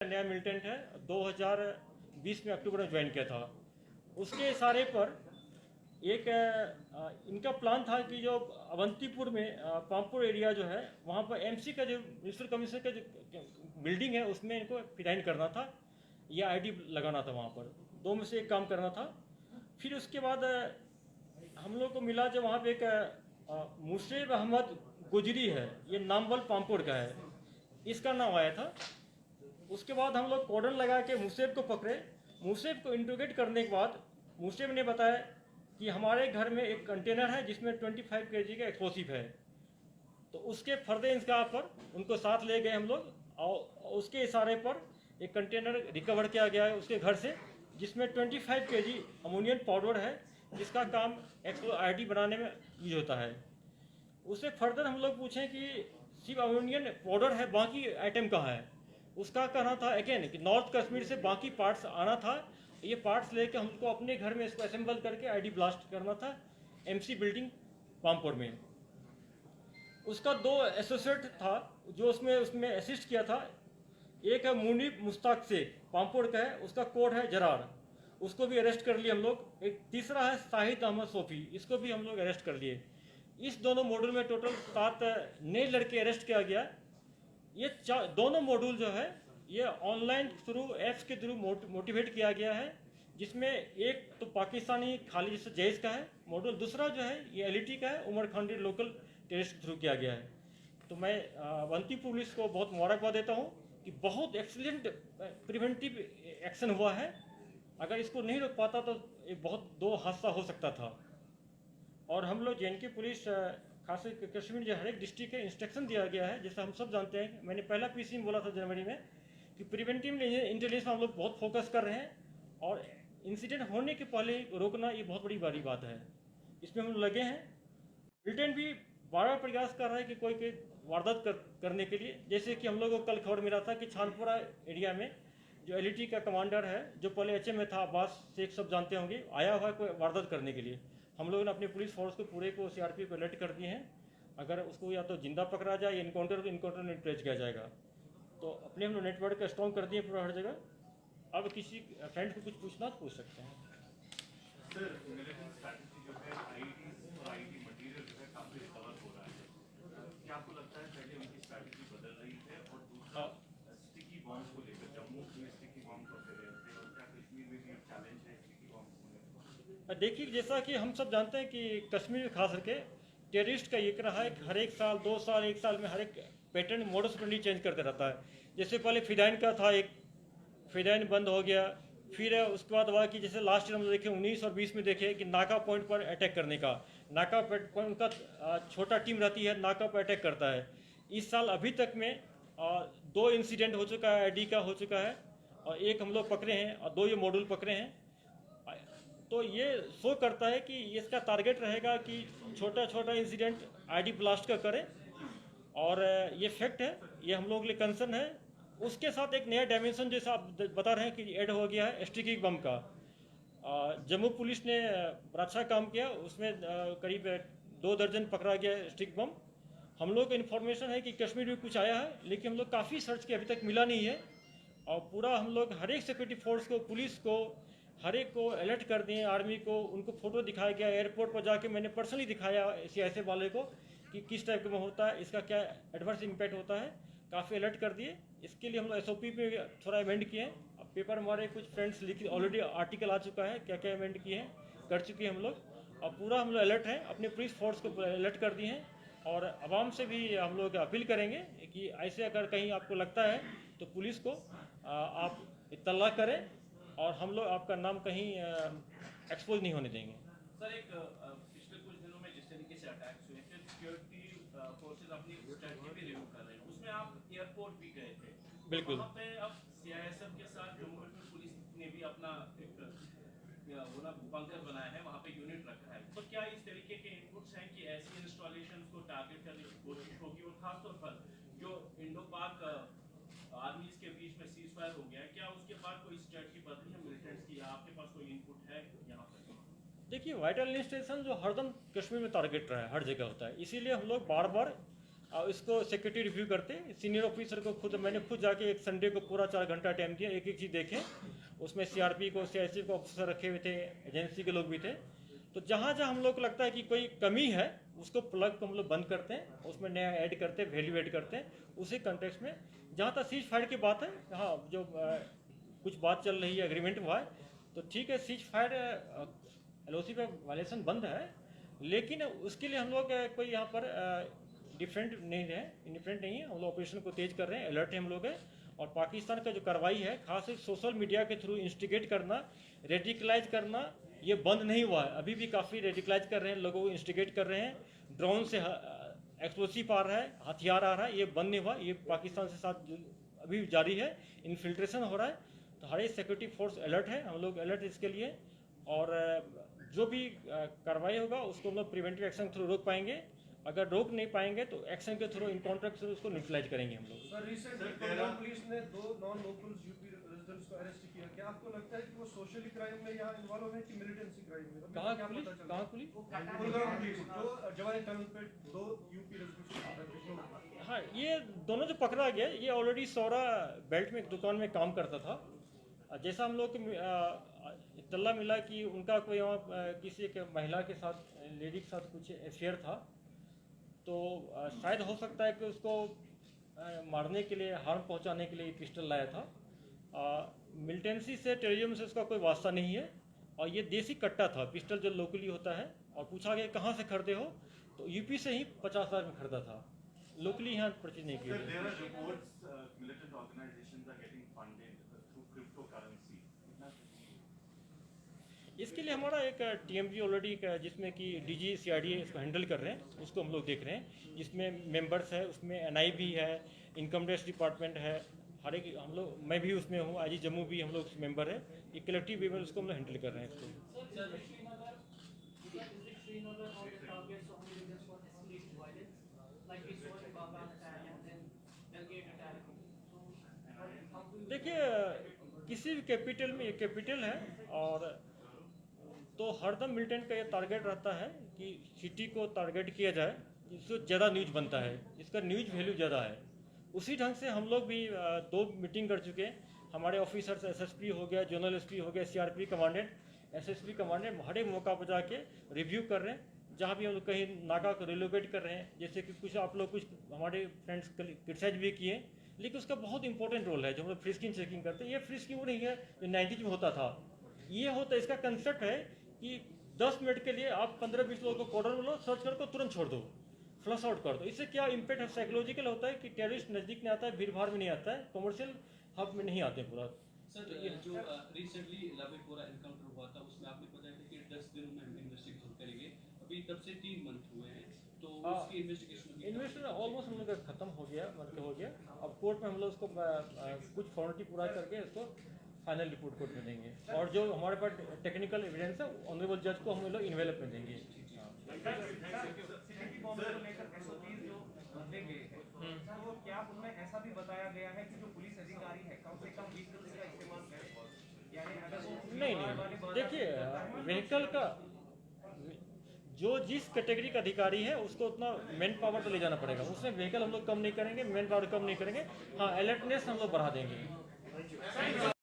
नया मिलिटेंट है, 2020 में अक्टूबर में ज्वाइन किया था। उसके इशारे पर एक इनका प्लान था कि जो अवंतीपुर में पामपुर एरिया जो है वहाँ पर एमसी का जो म्यूनिसिपल कमीशन का जो बिल्डिंग है उसमें इनको फिराइन करना था या आईडी लगाना था। वहाँ पर दो में से एक काम करना था। फिर उसके बाद हम लोग को मिला जब वहाँ पे एक मुसेब अहमद गुजरी है, ये नामवल पामपुर का है, इसका नाम आया था। उसके बाद हम लोग कॉर्डन लगा के मुसेब को पकड़े। मुसेब को इंट्रोगेट करने के बाद मुसेब ने बताया कि हमारे घर में एक कंटेनर है जिसमें 25 kg का एक्सप्लोसिव है। तो उसके फर्दर इंतजार पर उनको साथ ले गए हम लोग और उसके इशारे पर एक कंटेनर रिकवर किया गया है उसके घर से, जिसमें 25 kg अमोनियम पाउडर है, जिसका काम आईडी बनाने में यूज होता है। उससे फर्दर हम लोग पूछें कि सिर्फ अमोनियम पाउडर है, बाकी आइटम कहाँ है। उसका कहना था अगेन कि नॉर्थ कश्मीर से बाकी पार्ट्स आना था, ये पार्ट्स लेके हमको अपने घर में इसको असेंबल करके आईडी ब्लास्ट करना था एमसी बिल्डिंग पामपुर में। उसका दो एसोसिएट था जो उसमें असिस्ट किया था। एक है मुनीब मुश्ताक शेख, पामपुर का है, उसका कोड है जरार, उसको भी अरेस्ट कर लिए हम लोग। एक तीसरा है शाहिद अहमद सोफी, इसको भी हम लोग अरेस्ट कर लिए। इस दोनों मॉड्यूल में टोटल 7 नए लड़के अरेस्ट किया गया। ये दोनों मॉड्यूल जो है ये ऑनलाइन थ्रू ऐप्स के थ्रू मोटिवेट किया गया है, जिसमें एक तो पाकिस्तानी खालिद जैश का है मॉड्यूल, दूसरा जो है ये एलईटी का है, उमर खांडी लोकल टेररिस्ट थ्रू किया गया है। तो मैं अवंती पुलिस को बहुत मुबारकबाद देता हूँ कि बहुत एक्सीलेंट प्रिवेंटिव एक्शन हुआ है। अगर इसको नहीं रोक पाता तो एक बहुत दो हादसा हो सकता था। और हम लोग जे पुलिस खास कश्मीर जो हर एक डिस्ट्रिक्ट है इंस्ट्रक्शन दिया गया है, जैसा हम सब जानते हैं। मैंने पहला पीसी में बोला था जनवरी में कि प्रिवेंटिव इंटेलिजेंस में हम लोग बहुत फोकस कर रहे हैं और इंसिडेंट होने के पहले रोकना ये बहुत बड़ी बात है। इसमें हम लगे हैं। मिलिटेंट भी बार प्रयास कर रहा है कि कोई वारदात करने के लिए। जैसे कि हम लोगों को कल खबर मिला था कि छानपुरा एरिया में जो एलईटी का कमांडर है, जो पहले एचएम में था, अब्बास शेख सब जानते होंगे, आया हुआ है कोई वारदात करने के लिए। हम लोगों ने अपने पुलिस फोर्स को पूरे को सीआरपी को अलर्ट कर दिए हैं। अगर उसको या तो जिंदा पकड़ा जाए या इनकाउंटर में ट्रेस किया जाएगा। तो अपने हम लोग नेटवर्क का स्ट्रॉन्ग कर दिए पूरा हर जगह। अब किसी फ्रेंड को कुछ पूछना तो पूछ सकते हैं। सर, मिलिटेंट स्ट्रैटेजी जो है आईडीज और आईडी मटेरियल जो है काफी रिकवर हो रहा है, क्या आपको लगता है पहले उनकी स्ट्रैटेजी बदल रही है? और दूसरा स्टिकी बॉम्ब को लेकर, जम्मू में स्टिकी बॉम्ब करते रहे थे और क्या कश्मीर में भी चैलेंज है स्टिकी बॉम्ब को? देखिए, जैसा कि हम सब जानते हैं कि कश्मीर में खास करके टेररिस्ट का ये रहा है कि हर एक साल 2 साल 1 साल में हर एक पैटर्न मॉडस ऑपरेंडी चेंज करते रहता है। जैसे पहले फिदाइन का था, एक फिदाइन बंद हो गया। फिर उसके बाद हुआ कि जैसे लास्ट ईयर हम देखे 19 और 20 में देखे कि नाका पॉइंट पर अटैक करने का, नाका पॉइंट का छोटा टीम रहती है, नाका पर अटैक करता है। इस साल अभी तक में 2 इंसिडेंट हो चुका है, आईडी का हो चुका है, और एक हम लोग पकड़े हैं और 2 ये मॉड्यूल पकड़े हैं। तो ये शो करता है कि इसका टारगेट रहेगा कि छोटा छोटा इंसिडेंट आईडी ब्लास्ट का करें, और ये फैक्ट है, ये हम लोग के लिए कंसर्न है। उसके साथ एक नया डायमेंशन जैसा आप बता रहे हैं कि ऐड हो गया है स्टिकी बम का। जम्मू पुलिस ने बड़ा अच्छा काम किया, उसमें करीब 2 दर्जन पकड़ा गया स्टिक बम। हम लोग को इन्फॉर्मेशन है कि कश्मीर में कुछ आया है, लेकिन हम लोग काफ़ी सर्च किए, अभी तक मिला नहीं है। और पूरा हम लोग हर एक सिक्योरिटी फोर्स को, पुलिस को, हर एक को अलर्ट कर दिए, आर्मी को, उनको फोटो दिखाया गया। एयरपोर्ट पर जाके मैंने पर्सनली दिखाया ऐसे वाले को कि किस टाइप का होता है, इसका क्या एडवर्स इम्पैक्ट होता है, काफ़ी अलर्ट कर दिए। इसके लिए हम लोग एसओपी पे थोड़ा अमेंड किए हैं। अब पेपर हमारे कुछ फ्रेंड्स लिखे, ऑलरेडी आर्टिकल आ चुका है, क्या क्या अमेंड किए हैं, कर चुके हैं हम लोग। और पूरा हम लोग अलर्ट हैं, अपने पुलिस फोर्स को अलर्ट कर दिए हैं। और आवाम से भी हम लोग अपील करेंगे कि ऐसे अगर कहीं आपको लगता है तो पुलिस को आप इत्तला करें, और हम लोग आपका नाम कहीं एक्सपोज नहीं होने देंगे। सर, एक पिछले कुछ दिनों में जिस तरीके से अटैक्स हुए थे, सिक्योरिटी फोर्सेस अपनी स्ट्रेटजी भी रिव्यू कर रहे हैं, उसमें आप एयरपोर्ट भी गए थे। बिल्कुल। वहाँ पे अब सीआईएसएफ के साथ जम्मू कश्मीर पुलिस ने भी अपना एक बंकर बनाया है, वहाँ पे यूनिट रखा है। तो क्या इस तरीके के इनपुट्स हैं कि ऐसी इंस्टॉलेशन को टारगेट करने की कोशिश होगी? और खासतौर पर जो इंडो पाक आर्मीज के बीच में सीज फायर हो गया है, क्या उसके बाद कोई स्ट्रेटजी बदली है मिलिटेंट्स की, या आपके पास कोई इनपुट है यहाँ पर? देखिए, वाइटल इंस्टेशन जो हरदम कश्मीर में टारगेट रहा है, हर जगह होता है, इसीलिए हम लोग बार बार इसको सिक्योरिटी रिव्यू करते, सीनियर ऑफिसर को मैंने खुद जाके एक संडे को पूरा 4 घंटा टाइम दिया, एक एक चीज़ देखे। उसमें सीआरपी को सीआईएसएफ को ऑफिसर रखे हुए थे, एजेंसी के लोग भी थे। तो जहाँ जहाँ हम लोग को लगता है कि कोई कमी है उसको प्लग को हम लोग बंद करते हैं, उसमें नया ऐड करते हैं, वैल्यू ऐड करते हैं। उसी कंटेक्स्ट में जहाँ तक सीज फायर की बात है, हाँ जो कुछ बात चल रही है, एग्रीमेंट हुआ है तो ठीक है, सीज फायर एलओसी का वायलेशन बंद है, लेकिन उसके लिए हम लोग कोई यहाँ पर डिफरेंट नहीं है, इंडिफरेंट नहीं है। हम लोग ऑपरेशन को तेज कर रहे हैं, अलर्ट है हम लोग है। और पाकिस्तान का जो कार्रवाई है, खास सोशल मीडिया के थ्रू इंस्टिगेट करना, रेडिकलाइज करना, ये बंद नहीं हुआ है। अभी भी काफ़ी रेडिकलाइज कर रहे हैं, लोगों को इंस्टिगेट कर रहे हैं, ड्रोन से एक्सप्लोसिव आ रहा है, हथियार आ रहा है, ये बंद नहीं हुआ। ये पाकिस्तान से साथ अभी भी जारी है, इन्फिल्ट्रेशन हो रहा है। तो हर एक सिक्योरिटी फोर्स अलर्ट है, हम लोग अलर्ट इसके लिए। और जो भी कार्रवाई होगा उसको हम लोग प्रिवेंटिव एक्शन थ्रू रोक पाएंगे। अगर रोक नहीं पाएंगे तो एक्शन के थ्रू, इनकाउंटर के थ्रू उसको न्यूट्रलाइज करेंगे हम लोग। सर रिसेंटली पंजाब पुलिस ने 2 नॉन लोकल्स यूपी रेजिडेंट्स को अरेस्ट किया। क्या आपको लगता है कि वो सोशली क्राइम में यहाँ इन्वॉल्व है कि मिलिटेंसी क्राइम में? कहाँ पुलिस, कहाँ पुलिस? कुलगाम पुलिस जो जवाई टनल पे 2 यूपी रेजिडेंट्स। हाँ, ये दोनों जो पकड़ा गया, ये ऑलरेडी सौरा बेल्ट में एक दुकान में काम करता था। जैसा हम लोग इत्तला मिला कि उनका कोई किसी एक महिला के साथ, लेडी के साथ कुछ अफेयर था, तो शायद हो सकता है कि उसको मारने के लिए, हार्म पहुंचाने के लिए पिस्टल लाया था। मिलिटेंसी से, टेररिज्म से उसका कोई वास्ता नहीं है। और ये देसी कट्टा था, पिस्टल जो लोकली होता है। और पूछा गया कहाँ से खरीदे हो, तो यूपी से ही 50,000 में खरीदा था, लोकली यहाँ परचेज नहीं किया। Sir, there are reports militant organizations are getting funded through cryptocurrency. इसके लिए हमारा एक टीएमजी ऑलरेडी, जिसमें कि डीजी सीआरडीए इसको हैंडल कर रहे हैं, उसको हम लोग देख रहे हैं। जिसमें मेंबर्स है, उसमें एनआई भी है, इनकम टैक्स डिपार्टमेंट है, हर एक हम लोग, मैं भी उसमें हूँ, आईजी जम्मू भी हम लोग मेंबर है। ये कलेक्टिव वे में उसको हम लोग हैंडल कर रहे हैं इसको। देखिए, किसी भी कैपिटल में, ये कैपिटल है, और तो हरदम मिलिटेंट का ये टारगेट रहता है कि सिटी को टारगेट किया जाए, जिससे ज़्यादा न्यूज बनता है, इसका न्यूज वैल्यू ज़्यादा है। उसी ढंग से हम लोग भी 2 मीटिंग कर चुके हैं। हमारे ऑफिसर्स, एसएसपी हो गया, जोनल एसपी हो गया, सीआरपी कमांडेंट, एसएसपी कमांडेंट, हर एक मौका पर जाके रिव्यू कर रहे हैं। जहाँ भी हम लोग कहीं नाका को रिलोकेट कर रहे हैं, जैसे कि कुछ आप लोग, कुछ हमारे फ्रेंड्स क्रिटिसाइज भी किए, लेकिन उसका बहुत इंपॉर्टेंट रोल है जो हम लोग फ्रिस्किंग चेकिंग करते हैं। ये फ्रिस्किंग वो नहीं है जो 90s में होता था। ये होता, इसका कंसेप्ट है कि 10 मिनट के लिए आप 15-20 लोगों को कॉर्डर में लो, सर्च करके तुरंत छोड़ दो, फ्लश आउट कर दो। इससे क्या इम्पैक्ट है, साइकोलॉजिकल होता है कि टेररिस्ट नज़दीक नहीं आता है, भीड़ भाड़ में नहीं आता है, कमर्शियल हब में नहीं आते पूरा। सर, जो रिसेंटली लावेपुरा एनकाउंटर हुआ था, उसमें आपने बताया था कि 10 दिनों में हम इन्वेस्टिगेशन करेंगे। अभी तब से 3 मंथ हुए हैं, तो उसकी इन्वेस्टिगेशन ऑलमोस्ट हम लोग का खत्म हो गया, हो गया। अब कोर्ट में हम लोग उसको कुछ फॉर्मेलिटी पूरा करके इसको फाइनल रिपोर्ट कोर्ट में देंगे। और जो हमारे पास टेक्निकल एविडेंस है, ऑनरेबल जज को हम लोग इन्वेलप में देंगे। सिटी बॉम्ब को लेकर एसओपीज जो बदले गए हैं, सर वो क्या उनमें ऐसा भी बताया गया है कि जो पुलिस अधिकारी है कम से कम व्हीकल्स का इस्तेमाल करें? यानी अगर वो नहीं, देखिए, व्हीकल का जो जिस कैटेगरी का अधिकारी है उसको उतना मैन पावर तो ले जाना पड़ेगा। उसमें व्हीकल हम लोग कम नहीं करेंगे, मैन पावर कम नहीं करेंगे। हाँ, अलर्टनेस हम लोग बढ़ा देंगे।